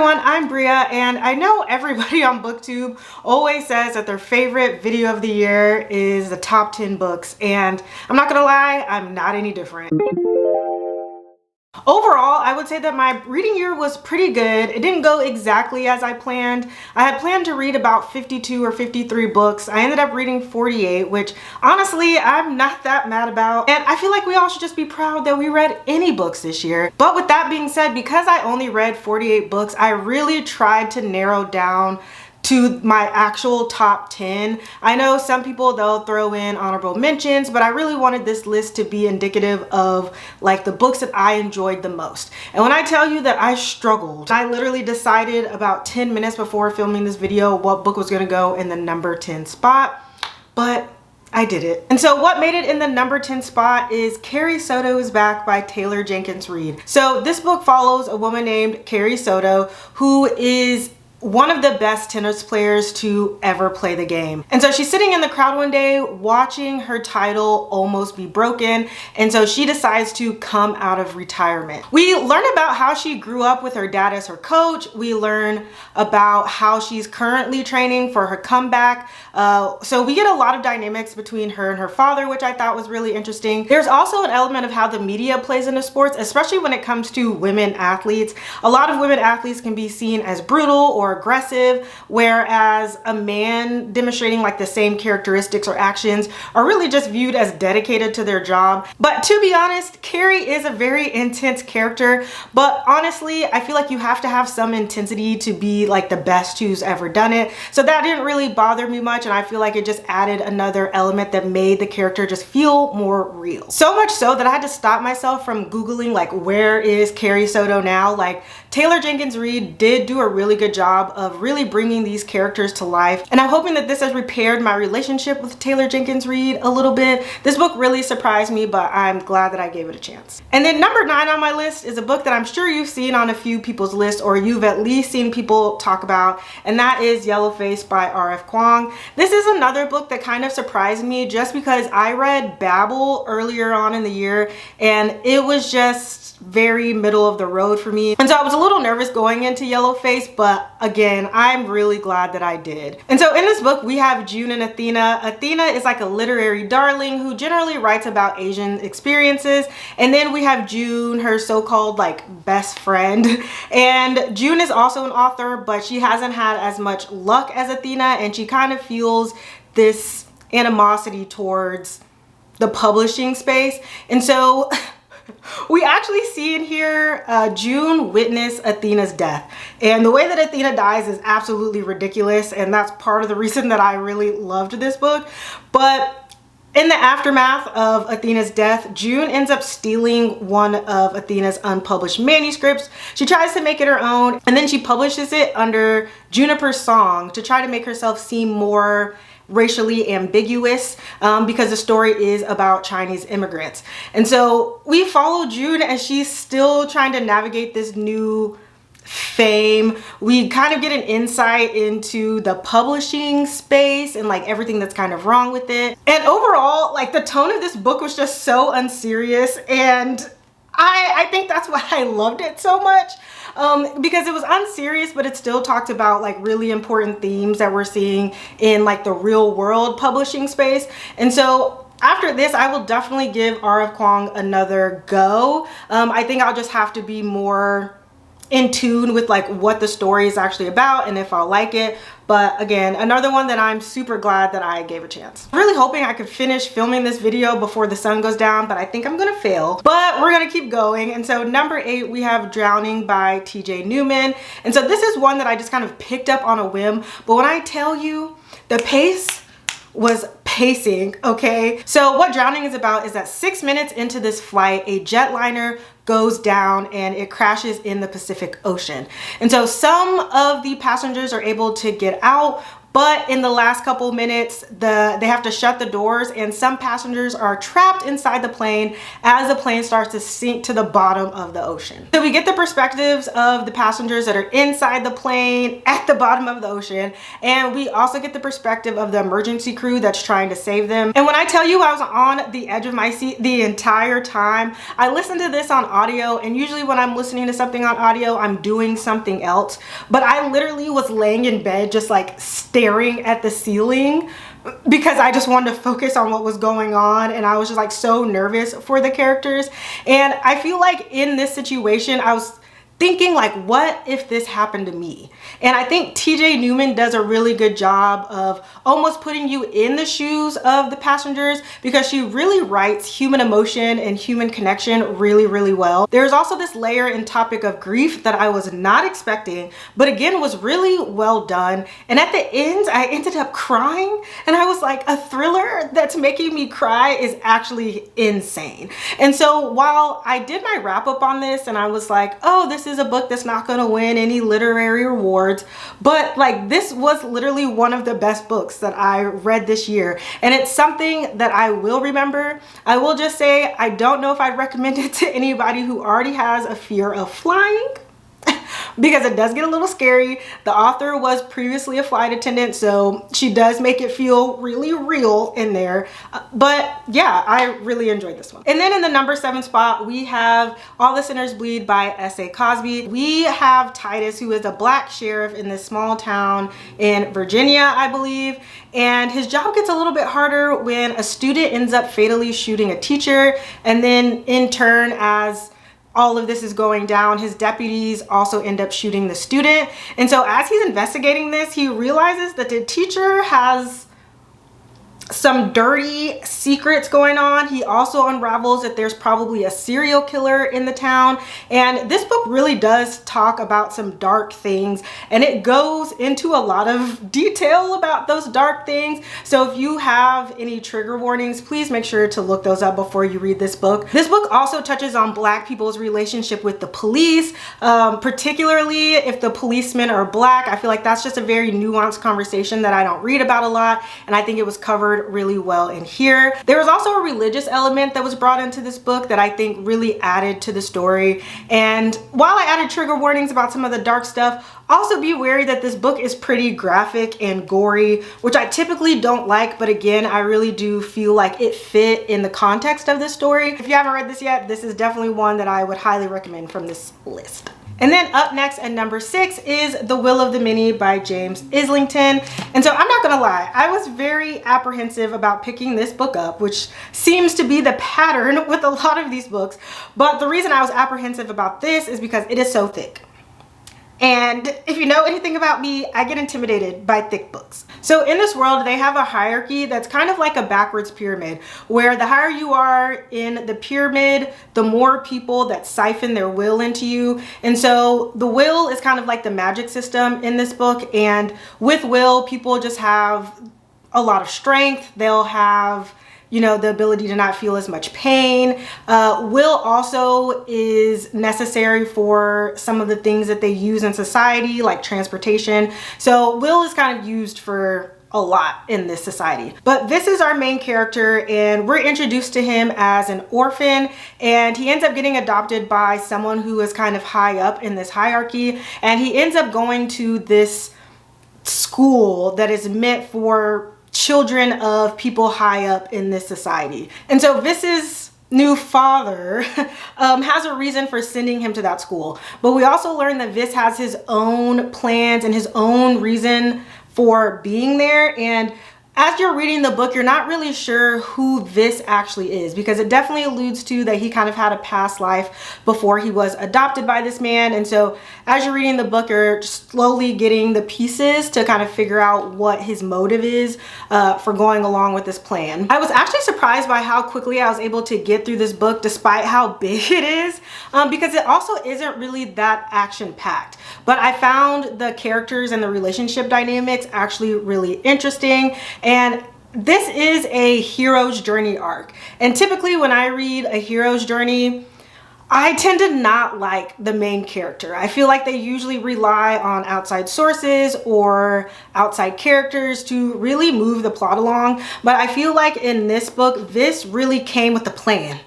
everyone, I'm Brea, and I know everybody on BookTube always says that their favorite video of the year is the top 10 books, and I'm not gonna lie, I'm not any different. Overall, I would say that my reading year was pretty good. It didn't go exactly as I planned. I had planned to read about 52 or 53 books. I ended up reading 48, which honestly, I'm not that mad about. And I feel like we all should just be proud that we read any books this year. But with that being said, because I only read 48 books, I really tried to narrow down to my actual top 10. I know some people, they'll throw in honorable mentions, but I really wanted this list to be indicative of like the books that I enjoyed the most. And when I tell you that I struggled, I literally decided about 10 minutes before filming this video what book was gonna go in the number 10 spot, but I did it. And so what made it in the number 10 spot is Carrie Soto is Back by Taylor Jenkins Reid. So this book follows a woman named Carrie Soto who is one of the best tennis players to ever play the game. And so she's sitting in the crowd one day watching her title almost be broken, and so she decides to come out of retirement. We learn about how she grew up with her dad as her coach. We learn about how she's currently training for her comeback. So we get a lot of dynamics between her and her father, which I thought was really interesting. There's also an element of how the media plays into sports, especially when it comes to women athletes. A lot of women athletes can be seen as brutal or aggressive, whereas a man demonstrating like the same characteristics or actions are really just viewed as dedicated to their job. But to be honest, Carrie is a very intense character, but honestly, I feel like you have to have some intensity to be like the best who's ever done it. So that didn't really bother me much, and I feel like it just added another element that made the character just feel more real. So much so that I had to stop myself from Googling like, where is Carrie Soto now? Like, Taylor Jenkins Reid did do a really good job of really bringing these characters to life, and I'm hoping that this has repaired my relationship with Taylor Jenkins Reid a little bit. This book really surprised me, but I'm glad that I gave it a chance. And then number 9 on my list is a book that I'm sure you've seen on a few people's lists, or you've at least seen people talk about, and that is Yellowface by R.F. Kuang. This is another book that kind of surprised me just because I read Babel earlier on in the year, and it was just very middle of the road for me, and so I was a little nervous going into Yellowface, but again, I'm really glad that I did. And so in this book we have June and Athena. Athena is like a literary darling who generally writes about Asian experiences, and then we have June, her so-called like best friend, and June is also an author, but she hasn't had as much luck as Athena, and she kind of feels this animosity towards the publishing space. And so we actually see in here June witness Athena's death, and the way that Athena dies is absolutely ridiculous, and that's part of the reason that I really loved this book. But in the aftermath of Athena's death, June ends up stealing one of Athena's unpublished manuscripts. She tries to make it her own, and then she publishes it under Juniper's Song to try to make herself seem more racially ambiguous, because the story is about Chinese immigrants. And so we follow June as she's still trying to navigate this new fame. We kind of get an insight into the publishing space and like everything that's kind of wrong with it. And overall, like the tone of this book was just so unserious, and I think that's why I loved it so much, because it was unserious, but it still talked about like really important themes that we're seeing in like the real world publishing space. And so after this, I will definitely give R.F. Kuang another go. I think I'll just have to be more in tune with like what the story is actually about and if I'll like it. But again, another one that I'm super glad that I gave a chance. I'm really hoping I could finish filming this video before the sun goes down, but I think I'm gonna fail. But we're gonna keep going. And so number 8, we have Drowning by T.J. Newman. And so this is one that I just kind of picked up on a whim, but when I tell you, the pace was pacing, okay? So what Drowning is about is that 6 minutes into this flight, a jetliner goes down and it crashes in the Pacific Ocean. And so some of the passengers are able to get out, but in the last couple minutes, they have to shut the doors and some passengers are trapped inside the plane as the plane starts to sink to the bottom of the ocean. So we get the perspectives of the passengers that are inside the plane at the bottom of the ocean, and we also get the perspective of the emergency crew that's trying to save them. And when I tell you I was on the edge of my seat the entire time, I listened to this on audio, and usually when I'm listening to something on audio, I'm doing something else, but I literally was laying in bed just like staring at the ceiling because I just wanted to focus on what was going on, and I was just like so nervous for the characters. And I feel like in this situation I was thinking like, what if this happened to me? And I think TJ Newman does a really good job of almost putting you in the shoes of the passengers, because she really writes human emotion and human connection really, really well. There's also this layer and topic of grief that I was not expecting, but again was really well done. And at the end, I ended up crying, and I was like, a thriller that's making me cry is actually insane. And so while I did my wrap up on this and I was like, oh, this is a book that's not going to win any literary awards, but like this was literally one of the best books that I read this year, and it's something that I will remember. I will just say I don't know if I'd recommend it to anybody who already has a fear of flying, because it does get a little scary. The author was previously a flight attendant, so she does make it feel really real in there. But yeah, I really enjoyed this one. And then in the number 7 spot, we have All the Sinners Bleed by S.A. Cosby. We have Titus, who is a black sheriff in this small town in Virginia, I believe. And his job gets a little bit harder when a student ends up fatally shooting a teacher. And then in turn, as all of this is going down, his deputies also end up shooting the student. And so as he's investigating this, he realizes that the teacher has some dirty secrets going on. He also unravels that there's probably a serial killer in the town. And this book really does talk about some dark things, and it goes into a lot of detail about those dark things. So if you have any trigger warnings, please make sure to look those up before you read this book. This book also touches on Black people's relationship with the police, particularly if the policemen are Black. I feel like that's just a very nuanced conversation that I don't read about a lot, and I think it was covered really well in here. There was also a religious element that was brought into this book that I think really added to the story. And while I added trigger warnings about some of the dark stuff, also be wary that this book is pretty graphic and gory, which I typically don't like, but again, I really do feel like it fit in the context of this story. If you haven't read this yet, this is definitely one that I would highly recommend from this list. And then up next at number 6 is The Will of the Many by James Islington. And so I'm not gonna lie, I was very apprehensive about picking this book up, which seems to be the pattern with a lot of these books. But the reason I was apprehensive about this is because it is so thick. And if you know anything about me, I get intimidated by thick books. So in this world, they have a hierarchy that's kind of like a backwards pyramid, where the higher you are in the pyramid, the more people that siphon their will into you. And so the will is kind of like the magic system in this book. And with will, people just have a lot of strength. They'll have, you know, the ability to not feel as much pain. Will also is necessary for some of the things that they use in society, like transportation. So will is kind of used for a lot in this society. But this is our main character, and we're introduced to him as an orphan, and he ends up getting adopted by someone who is kind of high up in this hierarchy. And he ends up going to this school that is meant for children of people high up in this society. And so Vis's new father has a reason for sending him to that school. But we also learn that Vis has his own plans and his own reason for being there. And as you're reading the book, you're not really sure who Vis actually is, because it definitely alludes to that he kind of had a past life before he was adopted by this man. And so as you're reading the book, you're slowly getting the pieces to kind of figure out what his motive is for going along with this plan. I was actually surprised by how quickly I was able to get through this book despite how big it is, because it also isn't really that action-packed. But I found the characters and the relationship dynamics actually really interesting. And this is a hero's journey arc. And typically when I read a hero's journey, I tend to not like the main character. I feel like they usually rely on outside sources or outside characters to really move the plot along. But I feel like in this book, this really came with a plan.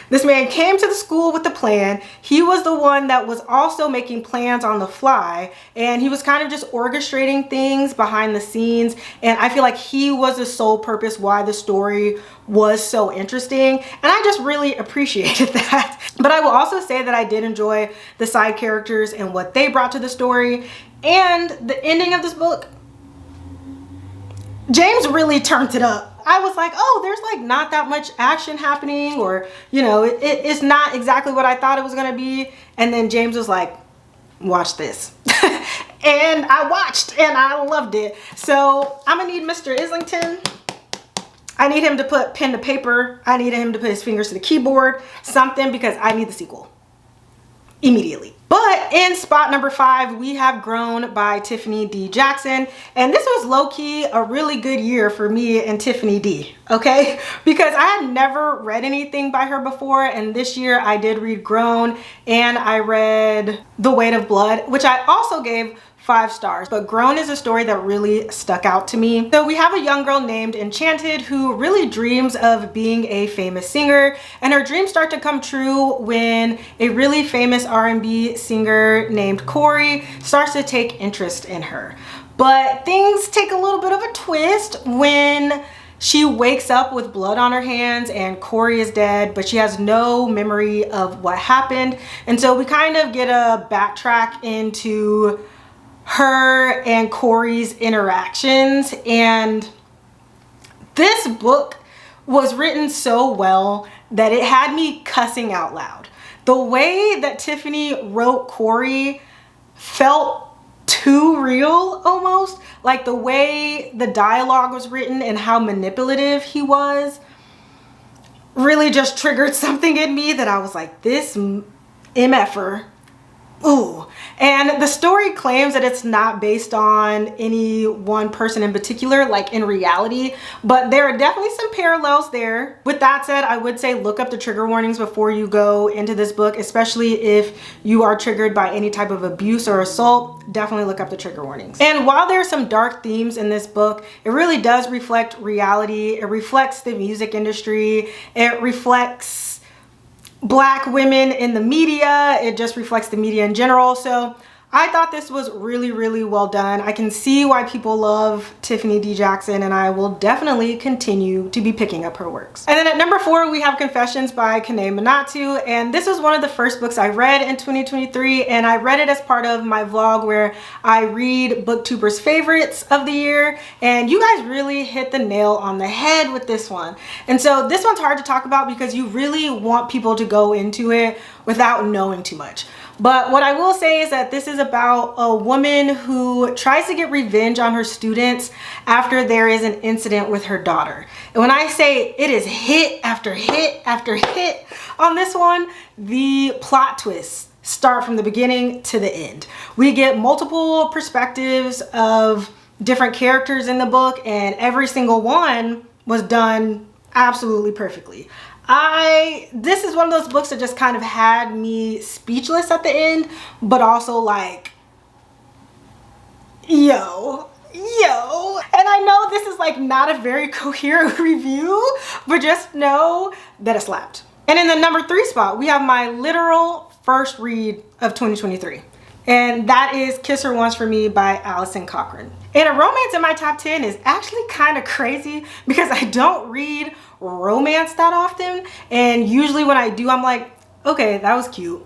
This man came to the school with a plan. He was the one that was also making plans on the fly, and he was kind of just orchestrating things behind the scenes. And I feel like he was the sole purpose why the story was so interesting. And I just really appreciated that. But I will also say that I did enjoy the side characters and what they brought to the story. And the ending of this book, James really turned it up. I was like, oh, there's like not that much action happening, or, you know, it's not exactly what I thought it was gonna be. And then James was like, watch this. And I watched and I loved it. So I'm gonna need Mr. Islington. I need him to put pen to paper. I need him to put his fingers to the keyboard, something, because I need the sequel immediately. But in spot number 5, we have Grown by Tiffany D. Jackson. And this was low-key a really good year for me and Tiffany D, okay? Because I had never read anything by her before, and this year I did read Grown, and I read The Weight of Blood, which I also gave 5 stars. But Grown is a story that really stuck out to me. So we have a young girl named Enchanted who really dreams of being a famous singer, and her dreams start to come true when a really famous R&B singer named Corey starts to take interest in her. But things take a little bit of a twist when she wakes up with blood on her hands and Corey is dead, but she has no memory of what happened. And so we kind of get a backtrack into her and Corey's interactions. And this book was written so well that it had me cussing out loud. The way that Tiffany wrote Corey felt too real almost. Like the way the dialogue was written and how manipulative he was really just triggered something in me that I was like, this MFer. Ooh. And the story claims that it's not based on any one person in particular, like in reality, but there are definitely some parallels there. With that said, I would say look up the trigger warnings before you go into this book, especially if you are triggered by any type of abuse or assault. Definitely look up the trigger warnings. And while there are some dark themes in this book, it really does reflect reality. It reflects the music industry. It reflects Black women in the media. It just reflects the media in general. So I thought this was really, really well done. I can see why people love Tiffany D. Jackson, and I will definitely continue to be picking up her works. And then at number 4, we have Confessions by Kanae Manatu. And this was one of the first books I read in 2023, and I read it as part of my vlog where I read booktubers' favorites of the year. And you guys really hit the nail on the head with this one. And so this one's hard to talk about because you really want people to go into it without knowing too much. But what I will say is that this is about a woman who tries to get revenge on her students after there is an incident with her daughter. And when I say it is hit after hit after hit on this one, the plot twists start from the beginning to the end. We get multiple perspectives of different characters in the book, and every single one was done absolutely perfectly. This is one of those books that just kind of had me speechless at the end, but also like, yo. And I know this is like not a very coherent review, but just know that it slapped. And in the number 3 spot, we have my literal first read of 2023. And that is Kiss Her Once for Me by Allison Cochran. And a romance in my top 10 is actually kind of crazy because I don't read romance that often. And usually when I do, I'm like, okay, that was cute.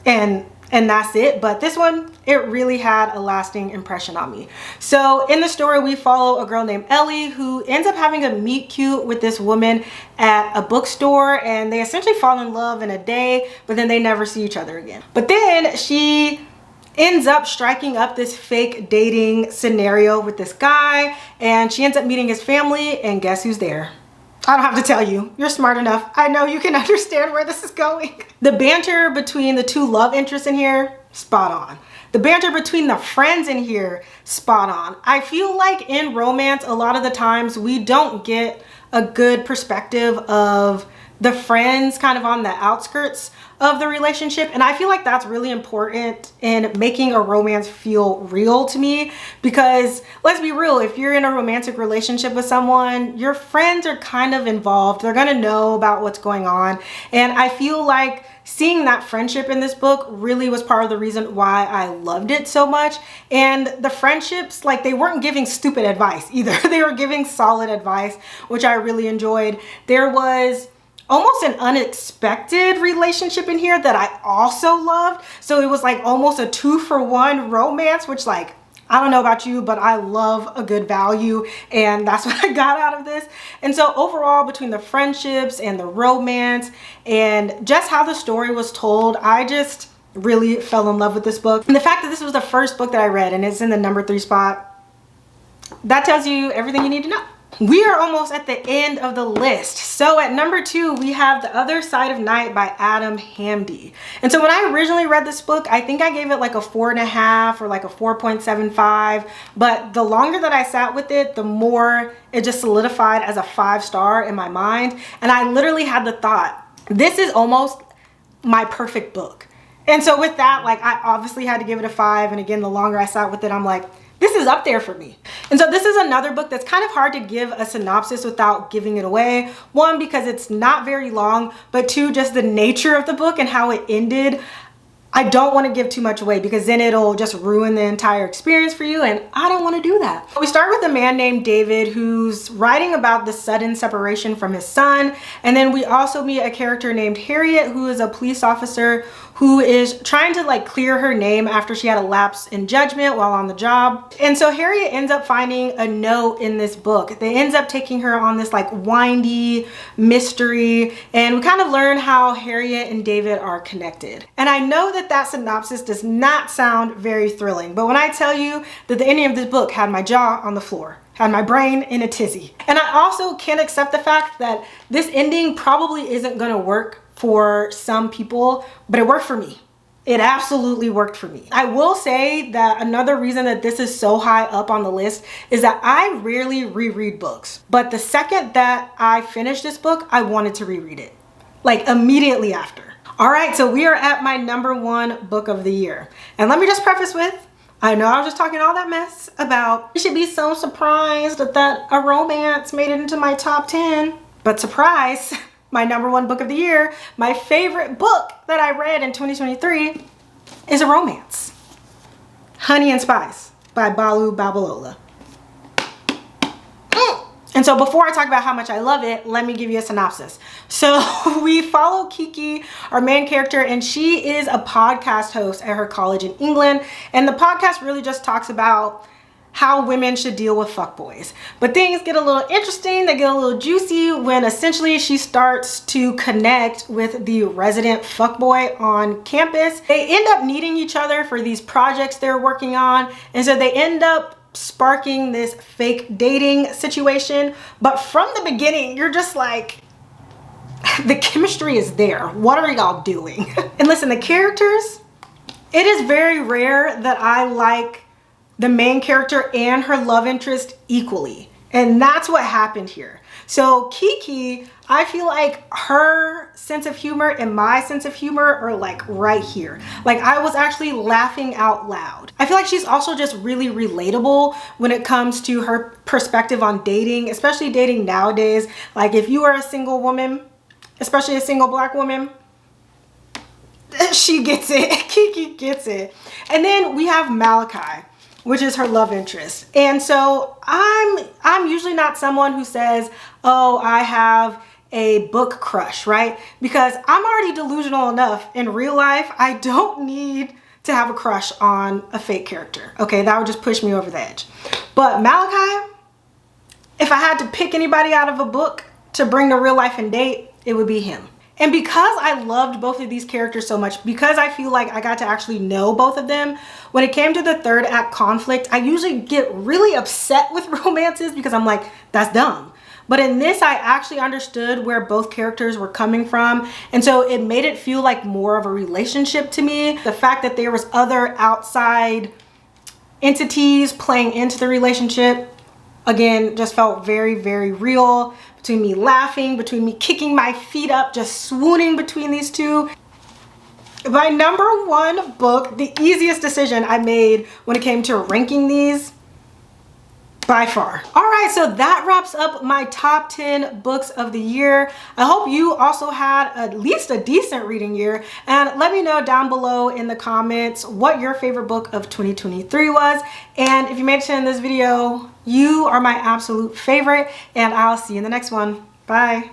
And that's it. But this one, it really had a lasting impression on me. So in the story, we follow a girl named Ellie who ends up having a meet cute with this woman at a bookstore, and they essentially fall in love in a day, but then they never see each other again. But then she ends up striking up this fake dating scenario with this guy, and she ends up meeting his family, and guess who's there? I don't have to tell you. You're smart enough. I know you can understand where this is going. The banter between the 2 love interests in here, spot on. The banter between the friends in here, spot on. I feel like in romance, a lot of the times we don't get a good perspective of the friends kind of on the outskirts of the relationship. And I feel like that's really important in making a romance feel real to me, because let's be real, if you're in a romantic relationship with someone, your friends are kind of involved. They're gonna know about what's going on. And I feel like seeing that friendship in this book really was part of the reason why I loved it so much. And the friendships, like, they weren't giving stupid advice either. They were giving solid advice, which I really enjoyed. There was almost an unexpected relationship in here that I also loved. So it was like almost a 2-for-1 romance, which, like, I don't know about you, but I love a good value, and that's what I got out of this. And so overall, between the friendships and the romance and just how the story was told, I just really fell in love with this book. And the fact that this was the first book that I read and it's in the #3 spot, that tells you everything you need to know. We are almost at the end of the list. So at #2, we have The Other Side of Night by Adam Hamdy. And so when I originally read this book, I think I gave it like a 4.5 or like a 4.75. But the longer that I sat with it, the more it just solidified as a 5-star in my mind. And I literally had the thought, this is almost my perfect book. And so with that, like, I obviously had to give it a 5. And again, the longer I sat with it, I'm like, this is up there for me. And so this is another book that's kind of hard to give a synopsis without giving it away. One, because it's not very long, but two, just the nature of the book and how it ended. I don't want to give too much away because then it'll just ruin the entire experience for you, and I don't want to do that. We start with a man named David who's writing about the sudden separation from his son, and then we also meet a character named Harriet, who is a police officer who is trying to, like, clear her name after she had a lapse in judgment while on the job. And so Harriet ends up finding a note in this book that ends up taking her on this, like, windy mystery, and we kind of learn how Harriet and David are connected. And I know that that synopsis does not sound very thrilling, but when I tell you that the ending of this book had my jaw on the floor, had my brain in a tizzy. And I also can't accept the fact that this ending probably isn't gonna work for some people, but it worked for me. It absolutely worked for me. I will say that another reason that this is so high up on the list is that I rarely reread books. But the second that I finished this book, I wanted to reread it, like immediately after. All right, so we are at my #1 book of the year. And let me just preface with, I know I was just talking all that mess about you should be so surprised that a romance made it into my top 10, but surprise, my #1 book of the year, my favorite book that I read in 2023 is a romance. Honey and Spice by Balu Babalola. And so before I talk about how much I love it, let me give you a synopsis. So we follow Kiki, our main character, and she is a podcast host at her college in England. And the podcast really just talks about how women should deal with fuckboys. But things get a little interesting, they get a little juicy when essentially she starts to connect with the resident fuckboy on campus. They end up needing each other for these projects they're working on, and so they end up sparking this fake dating situation. But from the beginning, you're just like, the chemistry is there. What are y'all doing? And listen, the characters, it is very rare that I like the main character and her love interest equally. And that's what happened here. So Kiki, I feel like her sense of humor and my sense of humor are like right here. Like, I was actually laughing out loud. I feel like she's also just really relatable when it comes to her perspective on dating, especially dating nowadays. Like, if you are a single woman, especially a single Black woman, she gets it. Kiki gets it. And then we have Malachi, which is her love interest. And so I'm usually not someone who says, oh, I have a book crush, right? Because I'm already delusional enough in real life. I don't need to have a crush on a fake character. Okay, that would just push me over the edge. But Malachi, if I had to pick anybody out of a book to bring to real life and date, it would be him. And because I loved both of these characters so much, because I feel like I got to actually know both of them, when it came to the third act conflict, I usually get really upset with romances because I'm like, that's dumb. But in this, I actually understood where both characters were coming from. And so it made it feel like more of a relationship to me. The fact that there was other outside entities playing into the relationship, again, just felt very, very real between me laughing, between me kicking my feet up, just swooning between these two. My number one book, the easiest decision I made when it came to ranking these, by far. All right, so that wraps up my top 10 books of the year. I hope you also had at least a decent reading year, and let me know down below in the comments what your favorite book of 2023 was. And if you made it to the end of this video, you are my absolute favorite, and I'll see you in the next one. Bye.